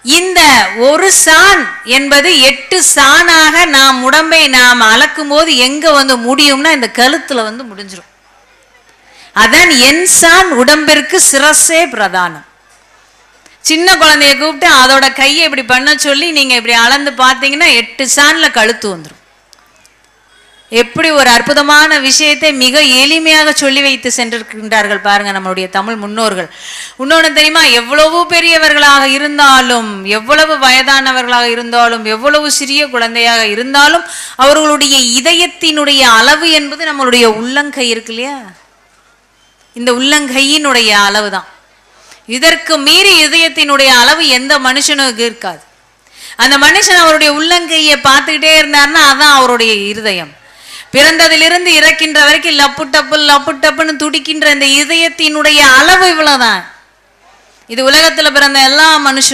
இந்த ஒரு சான் என்பது 8 சானாக நாம் உடம்பை நாம் அளக்கும் போது எங்க முடியும்னா இந்த கழுத்துல முடிஞ்சிடும். அதான் என் சான் உடம்பிற்கு சிரசே பிரதானம். சின்ன குழந்தைய கூப்பிட்டு அதோட கையை இப்படி பண்ண சொல்லி நீங்க இப்படி அளந்து பார்த்தீங்கன்னா 8 சான்ல கழுத்து வந்துடும். எப்படி ஒரு அற்புதமான விஷயத்தை மிக எளிமையாக சொல்லி வைத்து சென்றிருக்கின்றார்கள் பாருங்க நம்மளுடைய தமிழ் முன்னோர்கள். இன்னொன்று தெரியுமா, எவ்வளவு பெரியவர்களாக இருந்தாலும், எவ்வளவு வயதானவர்களாக இருந்தாலும், எவ்வளவு சிறிய குழந்தையாக இருந்தாலும் அவர்களுடைய இதயத்தினுடைய அளவு என்பது நம்மளுடைய உள்ளங்கை இருக்கு இல்லையா, இந்த உள்ளங்கையினுடைய அளவு தான். இதற்கு மீறி இதயத்தினுடைய அளவு எந்த மனுஷனுக்கு இருக்காது. அந்த மனுஷன் அவருடைய உள்ளங்கையை பார்த்துக்கிட்டே இருந்தார்னா அதான் அவருடைய இருதயம். பிறந்ததிலிருந்து இறக்கின்ற வரைக்கும் லப்பு டப்புன்னு துடிக்கின்ற இந்த இதயத்தினுடைய அளவு இவ்வளவுதான். இது உலகத்துல பிறந்த எல்லா மனுஷன்